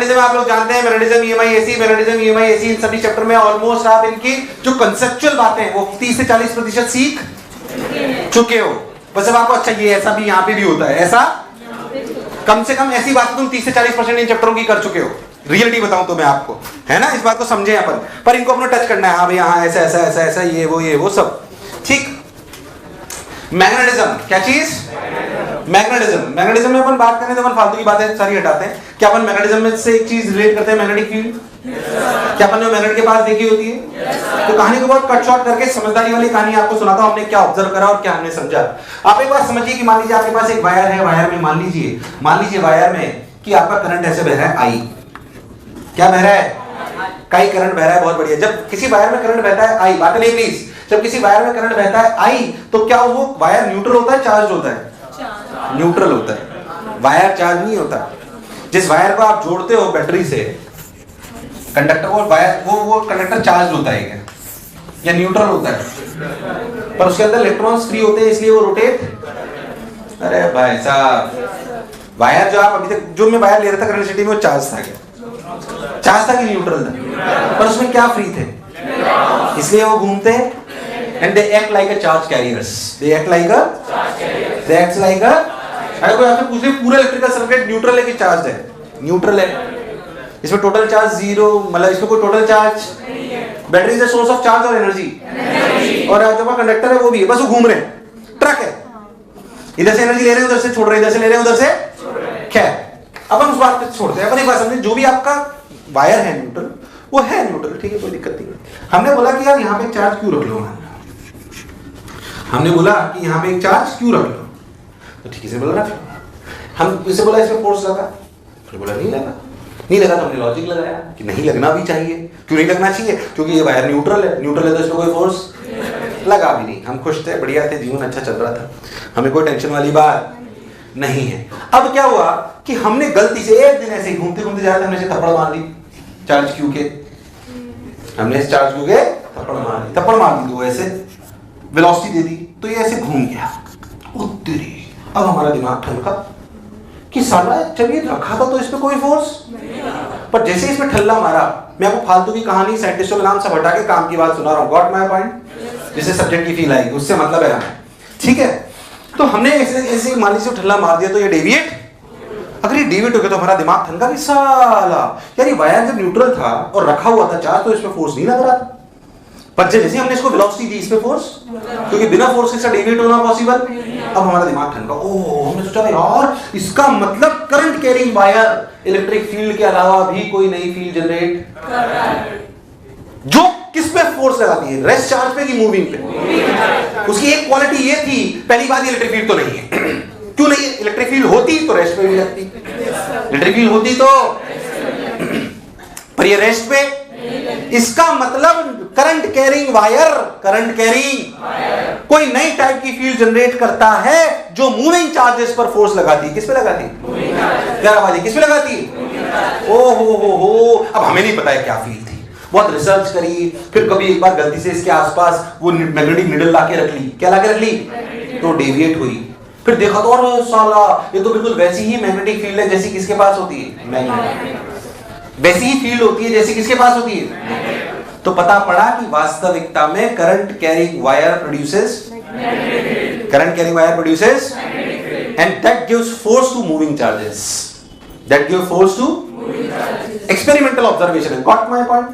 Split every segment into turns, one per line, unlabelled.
Magnetism आप लोग जानते हैं, magnetism EMI AC, magnetism EMI AC, इन सभी चैप्टर में ऑलमोस्ट आप इनकी जो कंसेप्चुअल बातें हैं वो 30 से 40% सीख चुके हो। बस अब आपको अच्छा ये ऐसा भी यहाँ पे भी होता है, ऐसा कम से कम ऐसी बात तुम 30 से 40% इन चैप्टरों की कर चुके हो। रियलिटी बताऊं तो मैं आपको, है ना, इस बात को समझे अपन, पर इनको अपना टच करना है। हाँ भाई यहाँ ऐसा ऐसा ऐसा ऐसा ये वो सब, ठीक। मैग्नेटिज्म क्या चीज? मैग्नेटिज्म में अपन बात करें तो अपन फालतू की बातें सारी हटाते हैं। क्या अपन मैग्नेटिज्म में से एक चीज रिलेट करते हैं, मैग्नेटिक फील्ड? क्या अपन ने मैग्नेट के पास देखी होती है? तो कहानी को बहुत कट शॉर्ट करके समझदारी वाली कहानी आपको सुनाता हूं, हमने क्या ऑब्जर्व करा और क्या हमने समझा। आप एक बार समझिए कि मान लीजिए आपके पास एक वायर है, वायर में मान लीजिए वायर में कि आपका करंट ऐसे बह रहा है आई। क्या बह रहा है? कई करंट बह रहा है, बहुत बढ़िया। जब किसी वायर में करंट बहता है आई, बात नहीं प्लीज, जब किसी वायर में करंट बहता है आई तो क्या वो वायर न्यूट्रल होता है, चार्ज होता है? न्यूट्रल होता है, वायर चार्ज नहीं होता। जिस वायर को आप जोड़ते हो बैटरी से कंडक्टर को, वायर वो कंडक्टर चार्ज होता है क्या या न्यूट्रल होता है? पर उसके अंदर इलेक्ट्रॉन्स फ्री होते हैं इसलिए वो रोटेट। अरे भाई साहब, वायर जो आप अभी तक जो मैं वायर ले रहा था करंट सिटी में वो चार्ज था क्या? चार्ज था कि न्यूट्रल था? पर उसमें क्या फ्री थे, इसलिए वो घूमते हैं। And they act like a charge carriers, they act like अ अगर कोई आपसे पूछे पूरा इलेक्ट्रिकल सर्किट न्यूट्रल है कि चार्ज है? न्यूट्रल है। इसमें टोटल चार्ज जीरो, मतलब इसमें कोई टोटल चार्ज नहीं है। Battery is a source of charge और एनर्जी, और जो कंडक्टर है वो भी है, बस वो घूम रहे हैं। ट्रक है, इधर से एनर्जी ले रहे हैं, उधर से छोड़ रहे हैं, इधर से ले रहे हैं, उधर से। खैर अपन उस बात पे छोड़ते हैं। अपन एक बात समझे, जो भी आपका वायर है न्यूट्रल, वो है न्यूट्रल, ठीक है, कोई दिक्कत नहीं। हमने बोला कि यार यहाँ पे एक चार्ज क्यों रख लो, हमने बोला कि यहाँ पे एक चार्ज क्यों रख लो, तो ठीक से बोला रख लो। हम इसे बोला इसमें फोर्स लगा, फिर बोला नहीं लगा तो हमने लॉजिक लगाया कि नहीं लगना भी चाहिए। क्यों नहीं लगना चाहिए? क्योंकि ये वायर न्यूट्रल है तो इसमें कोई फोर्स लगा भी नहीं। हम खुश थे, बढ़िया थे, जीवन अच्छा चल रहा था, हमें कोई टेंशन वाली बात नहीं है। अब क्या हुआ कि हमने गलती से एक दिन ऐसे ही घूमते घूमते जा रहे थे, हमने थप्पड़ मार दी चार्ज क्यू के, हमने इस चार्ज क्यू के थप्पड़ मार दी, तो ऐसे वेलोसिटी दे दी तो ये ऐसे घूम गया। तेरी, अब हमारा दिमाग ठनका कि साला जब ये रखा था तो इस पे कोई फोर्स, पर जैसे इसमें ठल्ला मारा, मैं आपको फालतू की कहानी साइंटिस्टों के नाम सब हटा के काम की बात सुना रहा हूँ। Got my point? जिससे सब्जेक्ट की फील आएगी उससे मतलब है, ठीक है। तो हमने ऐसे मान लीजिए ठल्ला मार दिया तो ये डेविएट, अगर ये डेविएट हो गया तो हमारा दिमाग ठनका कि साला यार ये वायर जब न्यूट्रल था और रखा हुआ था चार्ज तो इसमें फोर्स नहीं लग रहा था, पर जैसे हमने इसको वेलोसिटी दी इसमें फोर्स, क्योंकि बिना फोर्स के इसका डेविएट होना पॉसिबल। अब हमारा दिमाग ठनका, ओह हमने सोचा यार इसका मतलब current carrying wire electric field के अलावा भी कोई नई फील्ड जनरेट कर रहा है, जो किस पे फोर्स लगाती है, रेस्ट चार्ज पे कि मूविंग पे। उसकी एक क्वालिटी ये थी, पहली बात इलेक्ट्रिक फील्ड तो नहीं है। क्यों नहीं है? इलेक्ट्रिक फील्ड होती तो रेस्ट पे भी लगती, इलेक्ट्रिक फील्ड होती तो, पर ये रेस्ट पे, इसका मतलब करंट कैरिंग वायर कोई नई टाइप की फील्ड जनरेट करता है जो मूविंग चार्जेस पर फोर्स लगाती है। किस पे लगाती है? किस पे लगाती है? ओ हो, अब हमें नहीं पता है क्या फील्ड थी, बहुत रिसर्च करी, फिर कभी एक बार गलती से इसके आसपास वो मैग्नेटिक निडल लाके रख ली। क्या लाके रख ली? तो डेविएट हुई। फिर देखा तो और साला ये तो बिल्कुल वैसी ही मैग्नेटिक फील्ड है जैसी किसके पास होती है, मैग्नेट, वैसी ही फील्ड होती है जैसी किसके पास होती है। तो पता पड़ा कि वास्तविकता में current carrying wire produces and that gives force to moving charges, that give force to experimental observation. Got my point?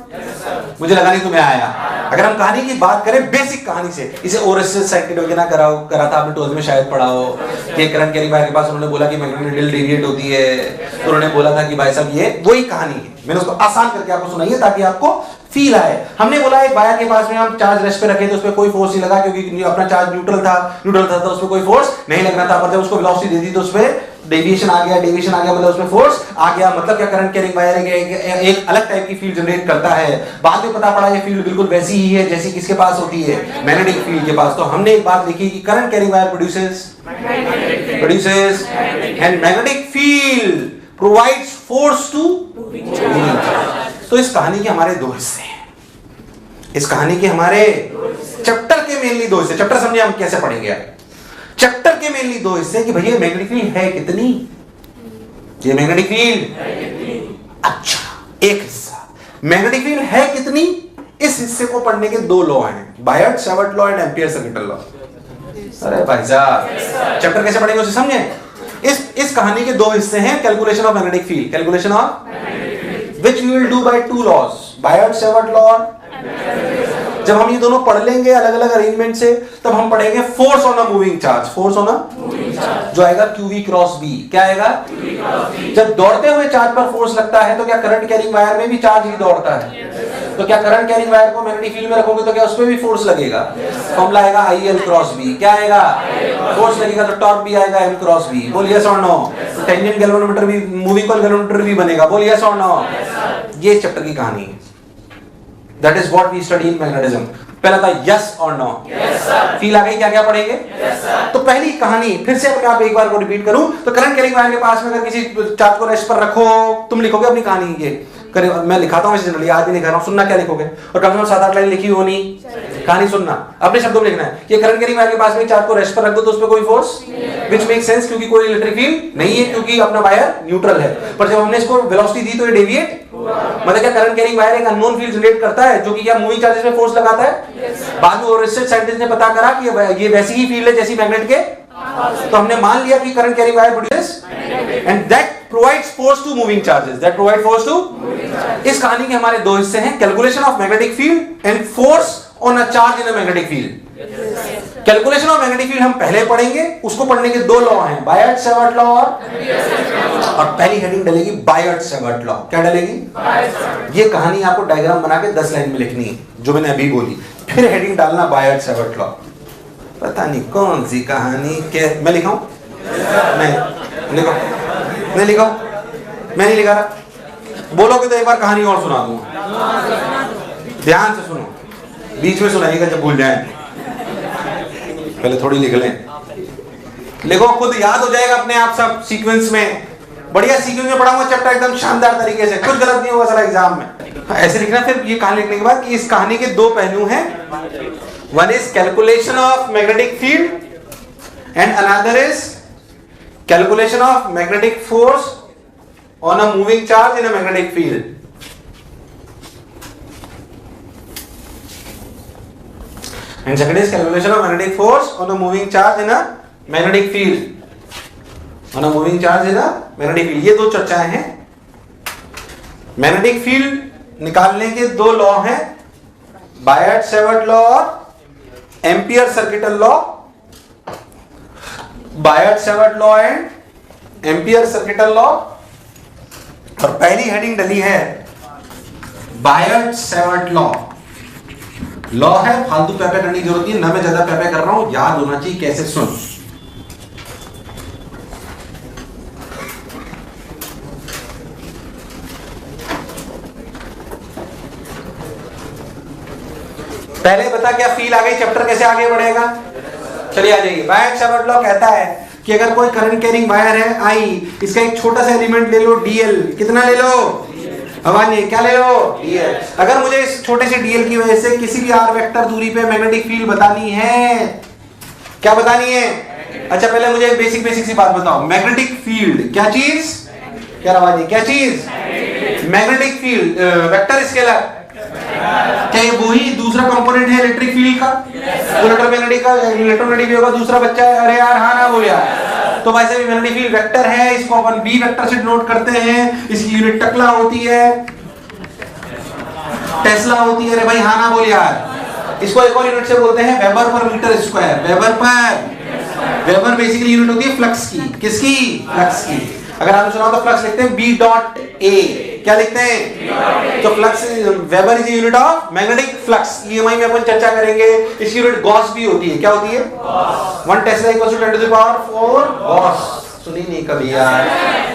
मुझे लगा नहीं तुम्हें आया। अगर हम कहानी की बात करें बेसिक कहानी से, इसे ओरेसिस साइक्लिड वगैरह करा था आपने 12th में शायद पढ़ा हो कि करंट कैरिंग वायर के पास उन्होंने बोला कि मैग्नेटिक निडल डेविएट होती है, तो उन्होंने बोला था कि भाई साहब ये वही कहानी है। मैंने उसको आसान करके आपको सुनाई है ताकि आपको फील आए। हमने बोला एक वायर के पास में हम चार्ज रेस्ट पे रखे तो उसपे कोई फोर्स नहीं लगा क्योंकि अपना चार्ज न्यूट्रल था तो उसपे कोई फोर्स नहीं लगना था, पर जब उसको वेलोसिटी दे दी तो उसपे डेविएशन आ गया मतलब उसमें फोर्स आ गया। मतलब क्या, करंट कैरिंग वायर एक अलग टाइप की फील्ड जनरेट करता है। बाद में पता पड़ा ये फील्ड बिल्कुल वैसी ही है जैसी किसके पास होती है, मैग्नेटिक फील्ड के पास। तो हमने एक बात लिखी कि current carrying wire produces and magnetic field provides force to. तो इस कहानी के हमारे दो हिस्से हैं, इस कहानी के हमारे चैप्टर के मेनली दो हिस्से। चैप्टर समझे हम कैसे पढ़ेंगे? चैप्टर के मेनली दो हिस्से कि भैया मैग्नेटिक फील्ड है कितनी, ये मैग्नेटिक फील्ड अच्छा, एक हिस्सा मैग्नेटिक फील्ड है कितनी, इस हिस्से को पढ़ने के दो लॉ हैं, Biot Savart law and Ampere circuital law. अरे भाई साहब, चैप्टर कैसे पढ़ेंगे उसे समझे। इस कहानी के दो हिस्से हैं, calculation of magnetic field, calculation of which we will do by two laws, Biot Savart law. जब हम ये दोनों पढ़ लेंगे अलग अलग अरेंजमेंट से, तब हम पढ़ेंगे force on a moving charge, force on अ, जो आएगा QV क्रॉस B। क्या आएगा? जब दौड़ते हुए चार्ज पर फोर्स लगता है तो क्या करंट कैरिंग वायर में भी चार्ज ही दौड़ता है? तो क्या करंट कैरिंग वायर को मैग्नेटिक फील्ड में रखोगे तो क्या उस पर भी फोर्स लगेगा? फॉर्मूला आएगा IL क्रॉस B। क्या आएगा? फोर्स लगेगा तो टॉर्क भी आएगा M क्रॉस B। बोल यस और नो। टेंजेंट गैल्वेनोमीटर भी, मूविंग कॉइल गैल्वेनोमीटर भी बनेगा। बोल यस और नो। ये इस चैप्टर की कहानी है। That is what we study in magnetism। पहला था yes or no। yes sir। Feel आ गई, क्या क्या पढ़ेंगे? yes sir। तो पहली कहानी फिर से अपने आप एक बार को रिपीट करूं तो करंट कैरिंग वायर के पास में अगर किसी चार्ज को रेस्ट पर रखो, तुम लिखोगे अपनी कहानी ये करे, मैं लिखाता हूं जनरली, आज भी लिखा रहा हूं, सुनना क्या लिखोगे, और कम से कम 7-8 लाइन लिखी होनी, कहानी सुनना, अपने शब्दों में लिखना है। ये करंट कैरिंग वायर के पास में चार्ज को रेस्ट पर रख दो तो उस पर कोई फोर्स, व्हिच मेक सेंस, क्योंकि कोई इलेक्ट्रिक फील्ड नहीं है, क्योंकि अपना वायर न्यूट्रल है। पर जब हमने इसको वेलोसिटी दी तो ये डेविएट, मतलब क्या करंट कैरिंग वायर एक अननोन फील्ड जनरेट करता है जो कि क्या मूविंग चार्जेस में फोर्स लगाता है। बाद में रिसर्च साइंटिस्ट ने पता करा कि ये वैसी ही फील्ड है जैसी मैग्नेट के, तो हमने मान लिया कि current carrying wire produces and that provides force to moving charges, that provide force to. इस कहानी के हमारे दो हिस्से हैं, calculation of magnetic field and force on a charge in a magnetic field. Calculation of magnetic field हम पहले पढ़ेंगे, उसको पढ़ने के दो लॉ हैं, बायट सावर्ट लॉ और पहली हेडिंग डलेगी बायट सावर्ट लॉ। क्या डलेगी? ये कहानी आपको डायग्राम बना के 10 लाइन में लिखनी है जो मैंने अभी बोली, फिर हेडिंग डालना बायट सावर्ट लॉ। पता नहीं कौन सी कहानी के मैं लिखाऊं? नहीं लिखो, नहीं लिखो, मैं नहीं लिखा रहा। बोलोगे तो एक बार कहानी और सुना दूंगा, ध्यान से सुनो, बीच में सुनाइएगा जब भूल जाए, पहले थोड़ी लिख लें। लिखो, खुद याद हो जाएगा अपने आप सब सीक्वेंस में, बढ़िया सीक्वेंस में पढ़ाऊंगा चैप्टर एकदम शानदार तरीके से, कुछ गलत नहीं होगा सारा एग्जाम में। ऐसे लिखना। फिर ये कहानी लिखने के बाद कि इस कहानी के दो पहलू हैं, one is calculation of magnetic field and another is calculation of magnetic force on a moving charge in a magnetic field. And second is calculation of magnetic force on a moving charge in a magnetic field. On a moving charge in a magnetic field. ये दो चर्चाएं हैं। Magnetic field निकालने के दो law हैं, Biot Savart law और Ampere circuital law. Biot Savart law and Ampere circuital law. और पहली हेडिंग डली है बायट सावर्ट लॉ। लॉ है, फालतू पैपे करने की जरूरत नहीं है, ना मैं ज्यादा पैपे कर रहा हूं, याद होना चाहिए कैसे सुन। पहले बता क्या फील आ गई, चैप्टर कैसे आगे बढ़ेगा। चलिए आ जाइए। बायट सावर्ट लॉ कहता है कि अगर कोई करंट कैरिंग वायर है आई, इसका एक छोटा सा एलिमेंट ले लो DL, कितना ले लो, आवाज नहीं, क्या ले लो, DL। अगर मुझे इस छोटे से DL की वजह से किसी भी r वेक्टर दूरी पे मैग्नेटिक फील्ड बतानी है, क्या बतानी है? अच्छा पहले मुझे बेसिक सी बात बताओ, मैग्नेटिक फील्ड क्या चीज, क्या आवाज नहीं, क्या चीज, मैग्नेटिक फील्ड वेक्टर स्केलर, क्या ये वही दूसरा कंपोनेंट है इलेक्ट्रिक फील्ड का, जो इलेक्ट्रोमैग्नेटिक का, इलेक्ट्रोमैग्नेटिक होगा दूसरा बच्चा है। अरे यार हाँ ना बोल यार, तो वैसे भी मैग्नेटिक फील्ड वेक्टर है, इसको अपन B वेक्टर से डिनोट करते हैं, इसकी यूनिट टकला होती है, टेस्ला होती है। अरे भाई हाँ ना बोल यार, इसको एक और यूनिट से बोलते हैं वेबर पर metre square. Weber basically unit होती है फ्लक्स की, किसकी, फ्लक्स की। अगर आपने सुना तो फ्लक्स लिखते हैं B.A, क्या लिखते हैं, तो flux weber is unit of magnetic flux. EMI में अपन चर्चा करेंगे, इसकी यूनिट गॉस भी होती है, क्या होती है, 1 टेस्ला इक्वल्स टू 10⁴ गॉस। सुनी नहीं कभी यार,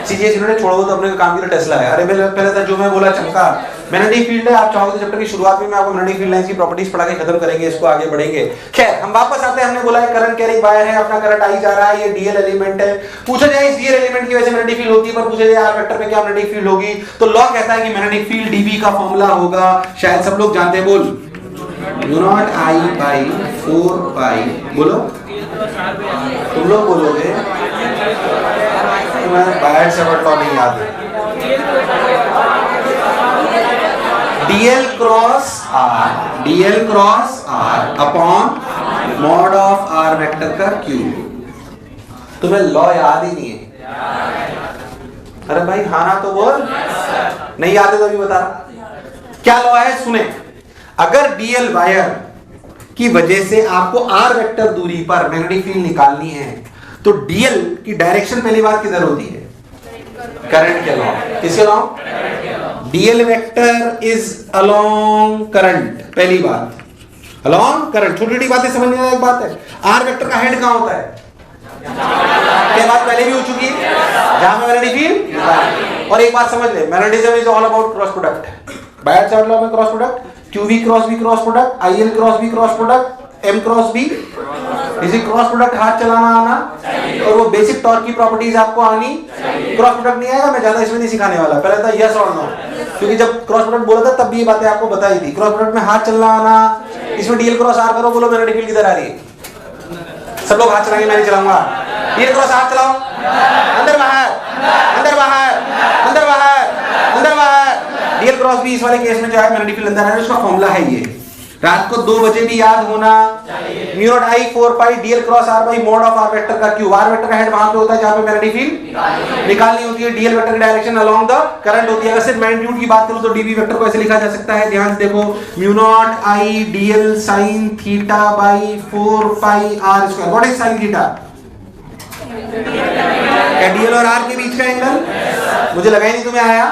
सीजीएस इन्होंने छोड़ो तो अपने काम के लिए टेस्ला है। अरे पहले था जो मैं बोला चमका, मैग्नेटिक फील्ड है। आप चाहोगे तो चैप्टर की शुरुआत में मैं आपको मैग्नेटिक फील्ड लाइंस की प्रॉपर्टीज पढ़ा के खत्म करेंगे, इसको आगे बढ़ेंगे। खैर हम वापस आते हैं, हमने बोला है करंट कैरिंग वायर है, अपना करंट आई जा रहा है, ये DL एलिमेंट है। पूछा जाए इस DL एलिमेंट की वजह से मैग्नेटिक फील्ड होती है, पर पूछा जाए r वेक्टर पे क्या मैग्नेटिक फील्ड होगी, तो लॉ कहता है कि मैग्नेटिक फील्ड dB का फॉर्मूला होगा, शायद सब लोग जानते हैं, बोल μ0I/4π, बोलो तुम लोग बोलोगे, तुम्हें बायट सावर्ट लॉ नहीं याद है। DL cross R upon mod of R vector का क्यूब। तुम्हें लॉ याद ही नहीं है? अरे भाई हाँ ना तो बोल, नहीं याद है तो अभी बता। क्या लॉ है सुने, अगर डीएल वायर की वजह से आपको आर वेक्टर दूरी पर मैग्नेटिक फील्ड निकालनी है तो डीएल की डायरेक्शन पहली बात किधर होती है? करंट के अलोंग। किसके along? DL vector is along current, पहली बात अलोंग करंट। छोटी छोटी बातें समझने वाली एक बात है। आर वेक्टर का हेड कहां होता है? ये बात पहले भी हो चुकी है, जहां में मैग्नेटिक फील्ड। और एक बात समझ ले, magnetism is all about cross product. बायर चार्ट लॉ में cross product, QV cross B cross product, IL cross B cross product, M cross B, इसी क्रॉस प्रोडक्ट हाथ चलाना आना और वो बेसिक टॉर्क की प्रॉपर्टीज आपको आनी। क्रॉस प्रोडक्ट नहीं आएगा, मैं ज्यादा इसमें नहीं सिखाने वाला, पहले था यस और नो, क्योंकि जब क्रॉस प्रोडक्ट बोला था तब भी ये बातें आपको बताई थी। क्रॉस प्रोडक्ट में हाथ चलना आना, इसमें डीएल क्रॉस आर करो, बोलो मैग्नेटिक फील्ड किधर आ रही है? सब लोग हाथ चलाएंगे, मैं नहीं चलाऊंगा। डीएल क्रॉस हाथ चलाओ, अंदर बाहर अंदर बाहर अंदर बाहर अंदर बाहर। डीएल क्रॉस बी इस वाले केस में जो है मैग्नेटिक फील्ड अंदर है, उसका फॉर्मूला है ये, रात को 2 बजे भी याद होना। Mu naught I 4 pi DL cross R by mod of R vector का क्यूब। आर वेक्टर का हेड वहां पे होता है जहां पे मैग्नेटिक फील्ड निकालनी होती है। डीएल वेक्टर की डायरेक्शन अलोंग द करंट होती है। अगर सिर्फ मैग्नीट्यूड की बात करूं तो डीबी वेक्टर को ऐसे लिखा जा सकता है, ध्यान से देखो, mu naught I DL sine theta by 4 pi R square. What is sine theta? क्या डीएल और आर के बीच का एंगल? मुझे लगा ही नहीं तुम्हें आया।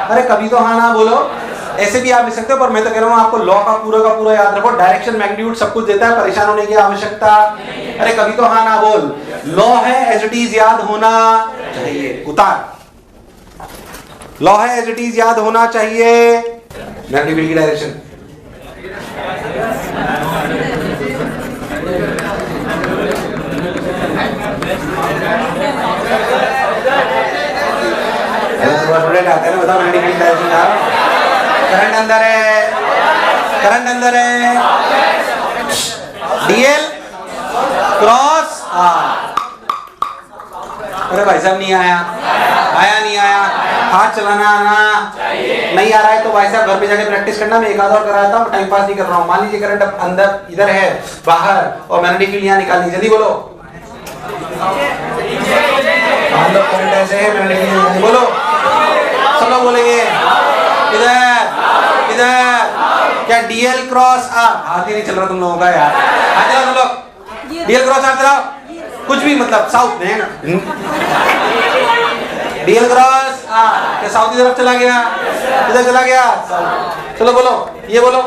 अरे कभी तो हाँ ना बोलो। ऐसे भी आप लिख सकते हो, पर मैं तो कह रहा हूं आपको लॉ का पूरा याद रखो। डायरेक्शन मैग्नीट्यूड सब कुछ देता है, परेशान होने की आवश्यकता। अरे कभी तो हाँ ना बोल। लॉ है एज इट इज याद होना चाहिए। उतार, लॉ है एज इट इज याद होना चाहिए। मैग्नेटिक फील्ड की डायरेक्शन आते हैं, बताओ मैग्नेटिक फील्ड डायरेक्शन का। करंट अंदर है, करंट अंदर है, डीएल क्रॉस आर। अरे भाई साहब नहीं आया, आया नहीं आया, हाथ चलाना आना नहीं आ रहा है तो भाई साहब घर पे जाके प्रैक्टिस करना। मैं एक आध और कराता हूँ, टाइम पास नहीं कर रहा हूँ। मान लीजिए करंट अंदर इधर है, बाहर, और मैग्नेटिक फील्ड यहाँ निकालनी। जल्दी बोलो, करंट ऐसे है, मैग्नेटिक फील्ड बोलो, सब लोग बोलेंगे इधर इधर। क्या डीएल क्रॉस आर? हाथ ही नहीं चल रहा तुम लोगों का यार, हाथ चलाओ तुम लोग। डीएल क्रॉस आर चलाओ, कुछ भी मतलब साउथ में है ना। डीएल क्रॉस आर क्या साउथ की तरफ चला गया? इधर चला गया। चलो बोलो, ये बोलो,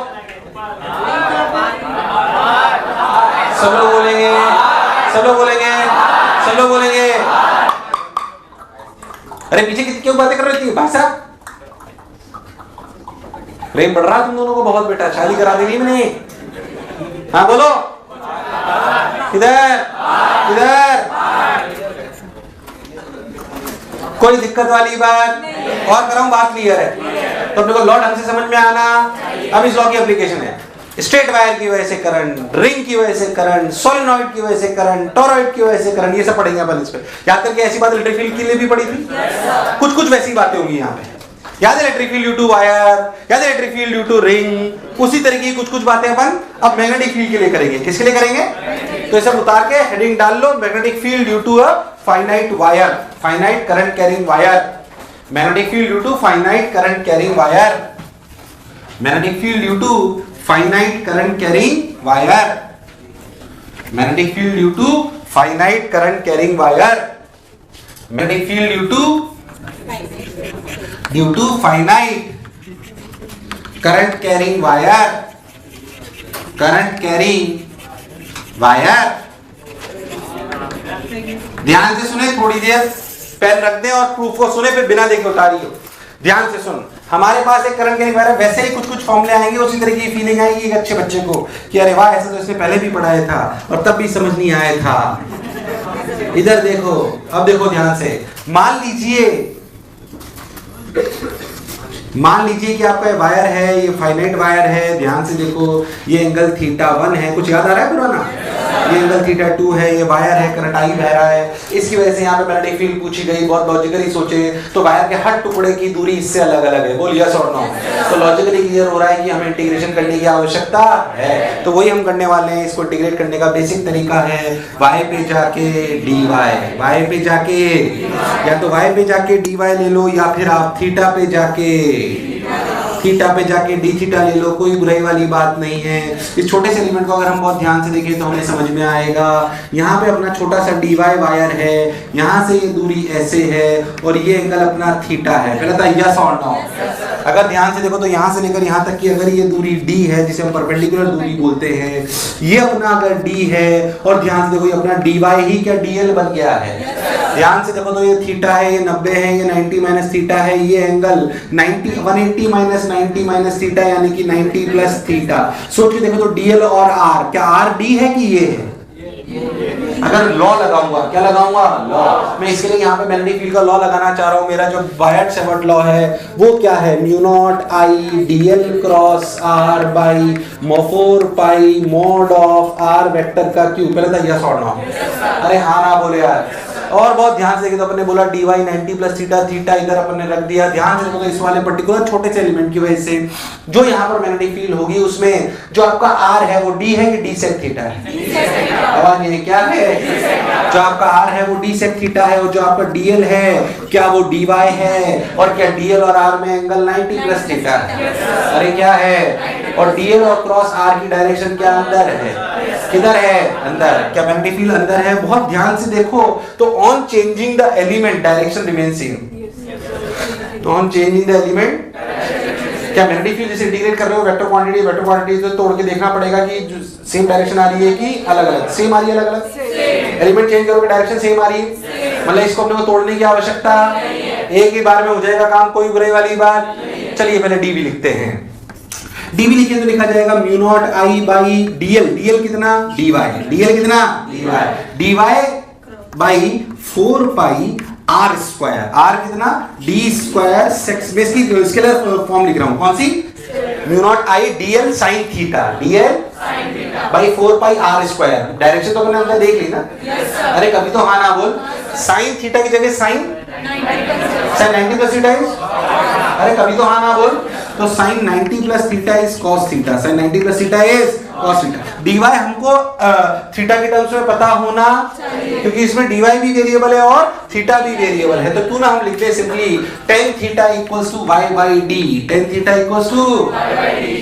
सब लोग बोलेंगे, सब लोग बोलेंगे, सब लोग बोलेंगे। अरे पीछे क्यों बातें कर रही थी भाई साहब? प्रेम बढ़ रहा तुम दोनों को बहुत बेटा, शादी करा देगी मैंने। हाँ बोलो, इधर इधर। कोई दिक्कत वाली बात और कराऊं? बात क्लियर है तो अपने को लॉ ढंग से समझ में आना। अब इस लॉ की एप्लीकेशन है। स्ट्रेट वायर की वजह से करंट, रिंग की वजह से करंट, सोलेनॉइड की वजह से करंट, टॉरॉइड की वजह से करंट, ये सब पढ़ेंगे अपन इस पे। याद करके ऐसी बात इलेक्ट्रिक फील्ड के लिए भी पढ़ी थी, कुछ वैसी बातें होंगी यहाँ पे। याद है electric field due to wire, याद है electric field due to ring. उसी तरीके की कुछ बातें अपन अब मैग्नेटिक फील्ड के लिए करेंगे। किसके लिए करेंगे? तो ये सब उतार के हेडिंग डाल लो, magnetic field due to a finite wire, finite current carrying wire. Magnetic field due to finite current carrying wire, magnetic field due to finite current carrying wire, magnetic field due to finite current carrying wire, magnetic field due to finite current carrying wire, current carrying wire. ध्यान से सुने, थोड़ी देर pen रख दें और proof को सुने, फिर बिना देखे उतारिए। ध्यान से सुन, हमारे पास एक करंट कैरिंग वायर है, वैसे ही कुछ फॉर्मूले आएंगे, उसी तरह की फीलिंग आएगी एक अच्छे बच्चे को कि अरे वाह, ऐसा तो इसने पहले भी पढ़ाया था और तब भी समझ नहीं आया था। इधर देखो, अब देखो ध्यान से। मान लीजिए कि आपका वायर है, ये फाइनाइट वायर है। ध्यान से देखो, ये एंगल थीटा 1 है। कुछ याद आ रहा है पुराना? ये एंगल थीटा 2 है, ये वायर है, करंट आई बह रहा है, इसकी वजह से यहाँ पे मैग्नेटिक फील्ड पूछी गई। बहुत लॉजिकली सोचे तो वायर के हर टुकड़े की दूरी इससे अलग अलग है, बोल यस और नो। तो लॉजिकली क्लियर हो रहा है कि हमें इंटीग्रेशन करने की आवश्यकता है, तो वही हम करने वाले हैं। इसको इंटीग्रेट करने का बेसिक तरीका है y पे जाके dy, y पे जाके, या तो y पे जाके dy ले लो, या फिर आप थीटा पे जाके डी थीटा ले लो, कोई बुराई वाली बात नहीं है। इस छोटे से एलिमेंट को अगर हम बहुत ध्यान से देखें तो हमें समझ में आएगा। यहाँ पे अपना छोटा सा dy वायर है, यहाँ से ये दूरी ऐसे है और ये एंगल अपना थीटा है। पहले था यस और नो। अगर ध्यान से देखो तो यहाँ से लेकर यहाँ तक की अगर ये दूरी d है, जिसे हम परपेंडिकुलर दूरी बोलते हैं, ये अपना अगर d है, और ध्यान से देखो ये अपना dy ही क्या dl बन गया है। ध्यान से देखो तो ये थीटा है, ये 90 है, ये 90 माइनस थीटा है, ये एंगल 180 माइनस 90 माइनस थीटा यानी कि 90 प्लस थीटा। सोच के देखो तो dl और r, क्या r d है कि ये है? अगर लॉ लगाऊंगा, क्या लगाऊंगा? लॉ। मैं इसके लिए यहाँ पे मैग्नेटिक फील्ड का लॉ लगाना चाह रहा हूँ। मेरा जो बायट-सेवर्ट लॉ है वो क्या है? Mu naught I dl cross r by 4 pi mod of r vector का क्यूब। पहले था यस और नो। अरे हाँ ना बोले यार। और बहुत ध्यान से देखिए तो अपने बोला dy 90 प्लस थीटा, थीटा इधर अपने रख दिया। ध्यान से देखो तो इस वाले पर्टिकुलर छोटे से एलिमेंट की वजह से जो यहाँ पर मैग्नेटिक फील्ड होगी उसमें जो आपका r है वो d है कि d सेक थीटा है? आवाज ये क्या है? जो आपका r है वो d सेक थीटा है, और जो आपका dl है क्या वो dy है? और क्या dl और r में एंगल 90 प्लस थीटा है? अरे क्या है? और dl और क्रॉस r की डायरेक्शन क्या अंदर है? किधर है? अंदर। क्या मैग्नेटिक फील्ड अंदर है? बहुत ध्यान से देखो तो on changing the element direction remain same. तो ऑन चेंजिंग द एलिमेंट, क्या मैग्नेटिक फील्ड जैसे इंटीग्रेट कर रहे हो वेक्टर क्वांटिटी तो तोड़ के देखना पड़ेगा कि सेम डायरेक्शन आ रही है कि अलग अलग? सेम आ रही है, अलग अलग? एलिमेंट चेंज करोगे डायरेक्शन सेम आ रही है, मतलब इसको अपने को तोड़ने की आवश्यकता एक ही बार में हो जाएगा काम, कोई बुराई वाली बात। चलिए पहले डी भी लिखते हैं। डी भी लिखे तो लिखा जाएगा mu naught I by dl, dl कितना? dy, dl कितना? dy by 4 pi r square, r कितना? d स्क्वायर सेक्स, बेसिकली स्केलर फॉर्म लिख रहा हूं। कौन सी? Mu naught I dl sine theta, dl by 4 pi r square. Direction तो अपने अंदर देख ली ना? अरे कभी तो हाँ ना बोल। साइन थीटा की जगह साइन 90 प्लस थीटा इज, अरे कभी तो हाँ ना बोल। तो sine 90 plus theta is cos theta, sine 90 plus theta is cos theta. dy हमको थीटा के टर्म्स में पता होना, क्योंकि इसमें dy भी वेरिएबल है और थीटा भी वेरिएबल है। तो क्यों ना हम लिखते हैं simply tan theta equals to y by d, tan theta equals to,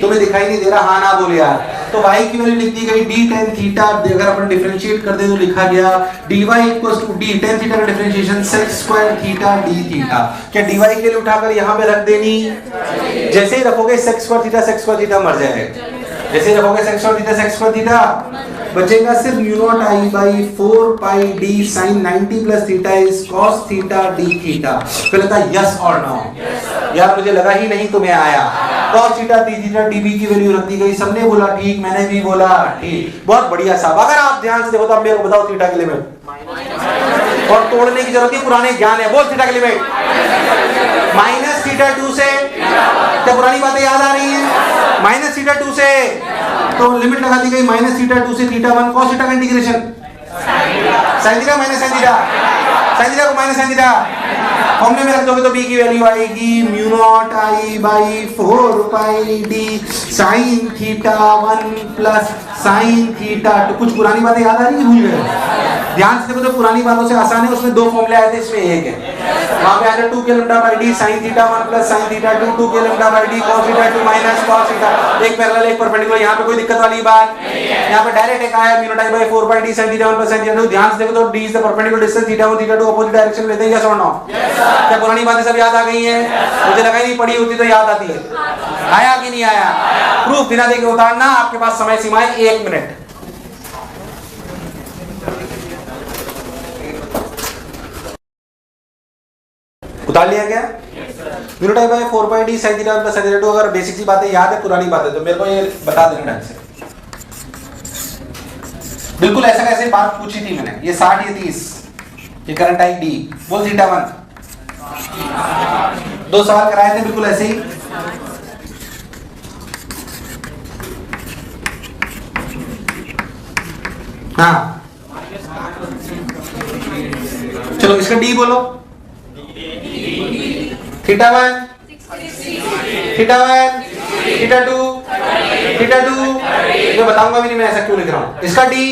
तुम्हें दिखाई नहीं दे रहा? हाँ ना बोले यार। तो y की वैल्यू लिख दी गई d tan थीटा, अगर अपन डिफरेंशिएट कर दे तो लिखा गया dy equals to d tan theta का differentiation sec square theta d theta. क्या dy के लिए उठाकर यहाँ पे रख देनी? जैसे ही रखोगे sec स्क्वायर थीटा मर जाएगा। जैसे रखोगे sec स्क्वायर थीटा बचेगा सिर्फ mu naught I by 4 pi d sin 90 plus theta is cos theta d theta. पहले था यस और नो। यार मुझे लगा ही नहीं तुम्हें आया। cos theta d theta db की वैल्यू रख दी गई, सबने बोला ठीक, मैंने भी बोला ठीक, बहुत बढ़िया साहब। अगर आप ध्यान से देखो तो अब मेरे को बताओ थीटा की लिमिट, और तोड़ने की जरूरत नहीं, पुराने ज्ञान है। बोल थीटा की लिमिट माइनस थीटा 2 से, क्या पुरानी बातें याद आ रही हैं? माइनस थीटा 2 से, तो लिमिट लगा दी गई माइनस थीटा 2 से थीटा 1 cos थीटा का integration sin theta minus sin theta, sin theta को माइनस sin थीटा फॉर्मूले में रख दोगे तो b की वैल्यू आएगी mu naught I by 4 pi d sin theta 1 plus sin theta 2। कुछ पुरानी बातें याद आ रही है? भूल गए? ध्यान से देखो तो पुरानी बातों से आसान है, उसमें 2 फॉर्मूले आए थे, इसमें एक है। वहां पे आया 2 के lambda by d sin theta 1 plus sin theta 2, 2 के lambda by d cos theta 2 minus cos theta. एक पैरेलल एक परपेंडिकुलर, यहाँ पे कोई दिक्कत वाली बात नहीं है। यहाँ पे डायरेक्ट एक आया mu naught I by 4 pi d sin theta 1 plus sin theta 2। ध्यान से देखो तो d is the perpendicular distance theta 1 theta 2 opposite direction लेते हैं, यस और नो? क्या पुरानी बातें सब याद आ गई हैं? मुझे लगा ही नहीं पढ़ी होती तो याद आती है। आया कि नहीं आया? प्रूफ बिना देखे उतारना, आपके पास समय सीमा है 1 मिनट। उतार लिया गया? Mu naught I by 4 pi d sin theta 1 plus sin theta 2। अगर बेसिक सी बातें याद है, पुरानी बातें, तो मेरे को ये बता देना ढंग से। बिल्कुल ऐसा कैसे बात पूछी थी मैंने, ये 60 ये 30, ये करंट आई d, बोल थीटा 1। 2 सवाल कराए थे बिल्कुल ऐसे ही। हाँ चलो इसका डी बोलो। थीटा 1, थीटा 1, थीटा 2, थीटा 2, मैं बताऊंगा भी नहीं मैं ऐसा क्यों लिख रहा हूं। इसका डी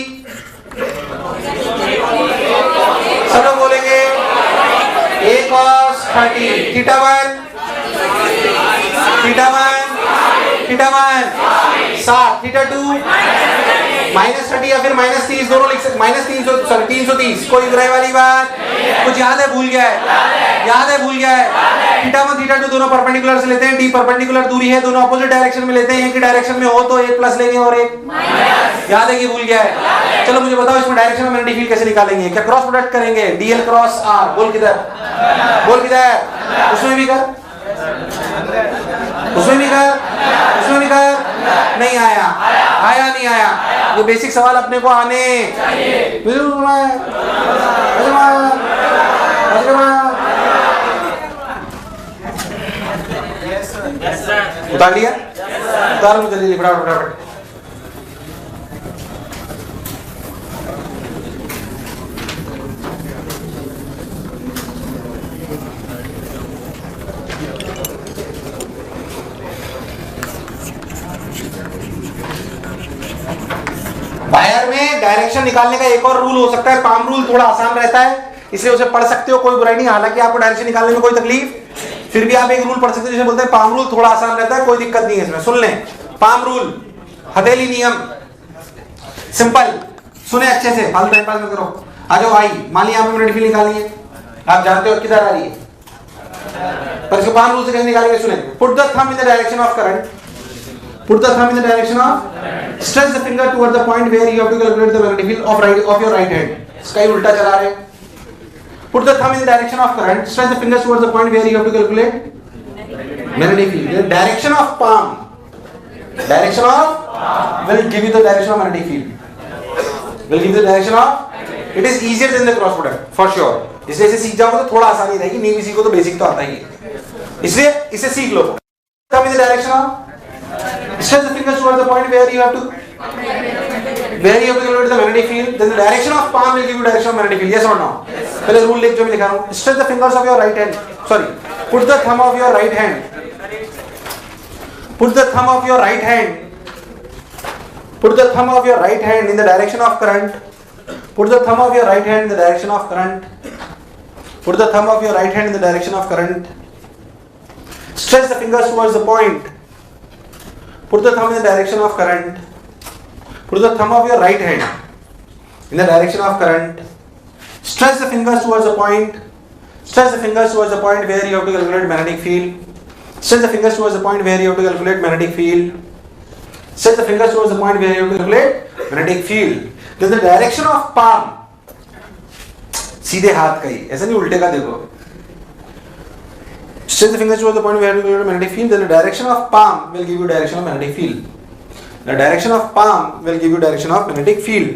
सब लोग बोलेंगे a cos 30, theta 1, theta 1, theta 1 60, theta 2 -30 या फिर -30 दोनों लिख सकते, -300 सॉरी 330। कोई बुराई वाली बात? कुछ याद है? भूल गया है? याद है? भूल गया है? थीटा 1 थीटा 2 दोनों परपेंडिकुलर से लेते हैं, डी परपेंडिकुलर दूरी है, दोनों अपोजिट डायरेक्शन में लेते हैं। एक ही डायरेक्शन में हो तो एक प्लस लेंगे और एक माइनस। याद है कि भूल गया है? चलो मुझे बताओ इसमें डायरेक्शन में मैग्नेटिक फील्ड कैसे निकालेंगे? क्या क्रॉस प्रोडक्ट करेंगे? DL cross R. बोल किधर? बोल किधर? उसमें भी कर, उसमें भी कर, उसमें भी कर। नहीं आया? आया नहीं आया? ये बेसिक सवाल अपने को आने उतार लिया? उतार लो जल्दी फटाफट फटाफट। वायर में डायरेक्शन निकालने का एक और रूल हो सकता है, पाम रूल। थोड़ा आसान रहता है इसलिए उसे पढ़ सकते हो, कोई बुराई नहीं। हालांकि आपको डायरेक्शन निकालने में कोई तकलीफ, फिर भी आप एक रूल पढ़ सकते हो जिसे बोलते हैं पाम रूल। थोड़ा आसान रहता है, कोई दिक्कत नहीं है इसमें। सुन लें पाम रूल, हथेली नियम, सिंपल। सुने अच्छे से, फालतू टाइम पास मत करो। आ जाओ आई, मान लिया आपने मैग्नेटिक फील्ड निकालनी है, आप जानते हो किधर आ रही है, पर इसको पाम रूल से कैसे निकालेंगे सुने। Put the thumb in the direction of current, put the thumb in the direction of, stretch the finger toward the point where you have to calculate the magnetic field of your right hand. इसका ही उल्टा चला रहे। Put the thumb in the direction of current, stretch the fingers towards the point where you have to calculate magnetic field. The direction of palm, direction of will give you the direction of magnetic field. Will give you the direction of. It is easier than the cross product for sure. इसलिए इसे सीख जाओगे तो थोड़ा आसानी रहेगी, नहीं भी सीखो तो बेसिक तो आता ही है, इसलिए इसे सीख लो। Thumb in the direction of, stretch the fingers towards the point where you have to calculate the magnetic field. Then the direction of palm will give you direction of magnetic field. Yes or no? पहले rule लिख जो मैं लिखा रहा हूँ। Stretch the fingers of your right hand. Sorry, put the thumb of your right hand. Put the thumb of your right hand. Put the thumb of your right hand in the direction of current. Put the thumb of your right hand in the direction of current. Put the thumb of your right hand in the direction of current. Stretch the fingers towards the point. Put the thumb in the direction of current. Put the thumb of your right hand in the direction of current. Stretch the fingers towards the point. Stretch the fingers towards the point where you have to calculate magnetic field. Stretch the fingers towards the point where you have to calculate magnetic field. Stretch the fingers towards the point where you have to calculate magnetic field. Then the direction of palm. सीधे हाथ का ही, ऐसा नहीं उल्टे का देखो। Stretch the fingers towards the point where you have to calculate magnetic field. Then the direction of palm will give you direction of magnetic field. The direction of palm will give you direction of magnetic field.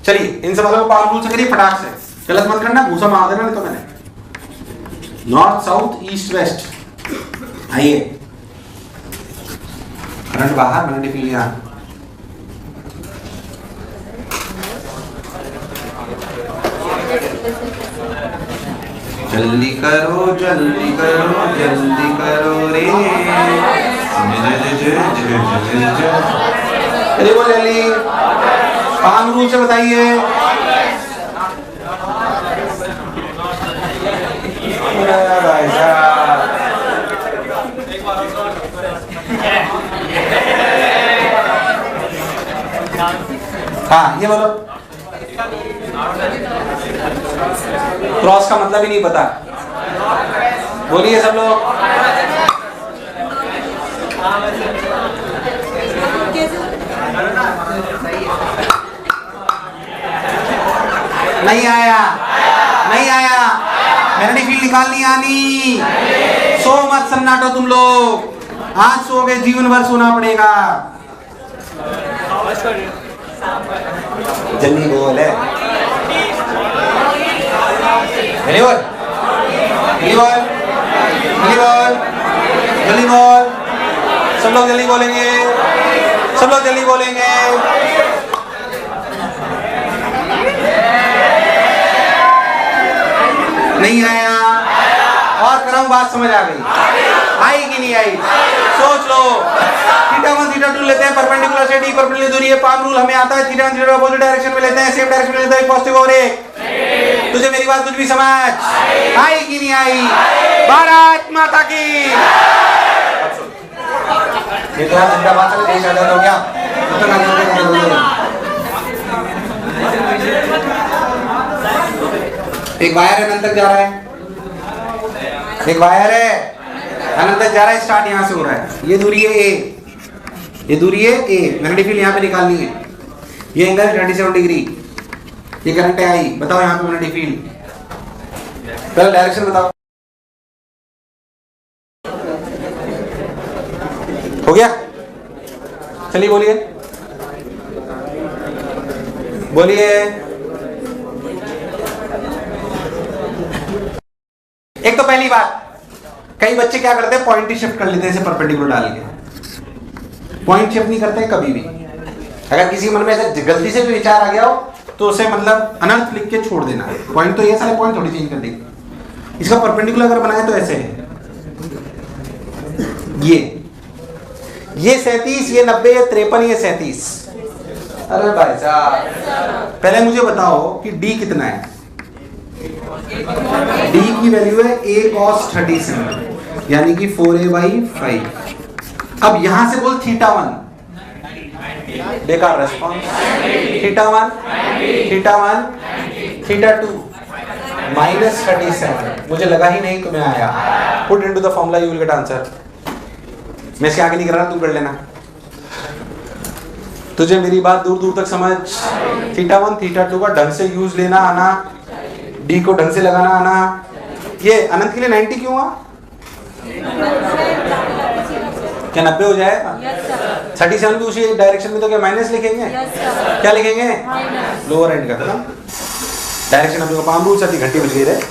चलिए इन सवालों को palm rule से करिए फटाक से, गलत मत करना, घूसा मार देना नहीं तो मैंने। नॉर्थ साउथ ईस्ट वेस्ट, आइए करंट बाहर, मैग्नेटिक फील्ड यहाँ। जल्दी करो जल्दी करो जल्दी करो रे, अरे वो जल्दी पाम रूल से बताइए। भाई साहब हाँ ये बोलो। क्रॉस का मतलब ही नहीं पता, बोलिए सब लोग। नहीं आया, नहीं आया, मैग्नेटिक फील्ड निकालनी आनी। सो मत सन्नाटो तुम लोग, आज सो गए जीवन भर सोना पड़ेगा। जल्दी बोल है, जल्दी बोल, जल्दी बोल, जल्दी बोल, जल्दी बोल। सब लोग जल्दी बोलेंगे, सब लोग जल्दी बोलेंगे। नहीं आया? और कराऊं, बात समझ आ गई? आई कि नहीं आई? सोच लो। थीटा 1 थीटा 2 लेते हैं, परपेंडिकुलर से डी परपेंडिकुलर दूरी है, पाम रूल हमें आता है, थीटा 1 थीटा अपोजिट डायरेक्शन में लेते हैं, सेम डायरेक्शन में लेते हैं, एक पॉजिटिव और एक। तुझे मेरी बात कुछ भी समझ आई कि नहीं आई? भारत माता की। ये तो यार जिंदाबाद, चले देश आजाद हो गया। एक वायर अनंत तक जा रहा है, एक वायर है अनंत तक जा रहा है, स्टार्ट यहां से हो रहा है। ये दूरी है ए, ये दूरी है ए, मैग्नेटिक फील्ड यहां पे निकालनी है। ये एंगल 27 डिग्री, ये करंट है आई। बताओ यहां पे मैग्नेटिक फील्ड, पहले डायरेक्शन बताओ। हो गया? चलिए बोलिए बोलिए। एक तो पहली बात, कई बच्चे क्या करते हैं, पॉइंट ही शिफ्ट कर लेते हैं इसे परपेंडिकुलर डाल के। पॉइंट शिफ्ट नहीं करते कभी भी। अगर किसी मन में ऐसे गलती से भी विचार आ गया हो तो उसे मतलब अनर्थ लिख के छोड़ देना। पॉइंट तो ये सारे पॉइंट थोड़ी चेंज कर देंगे। इसका परपेंडिकुलर अगर बनाए तो ऐसे है, ये 37, ये 90, ये 53, ये 37। अरे भाई साहब, पहले मुझे बताओ कि डी कितना है? डी की वैल्यू है a cos 37, यानी कि 4a/5। अब यहां से बोल थीटा 1, बेकार रेस्पॉन्स। Theta 1, theta 1, theta 2 -37। मुझे लगा ही नहीं तुम्हें आया। Put into the formula, you will get answer. मैं इसके आगे नहीं कर रहा, तुम कर लेना। तुझे मेरी बात दूर दूर तक समझ? थीटा 1 थीटा 2 का ढंग से यूज लेना आना, डी को ढंग से लगाना आना। ये अनंत के लिए 90 क्यों हुआ? क्या 90 हो जाएगा? 37 भी उसी डायरेक्शन में, तो क्या माइनस लिखेंगे? क्या लिखेंगे? लोअर एंड का। डायरेक्शन अपने को पाम रूल से घंटी बज गई रहे।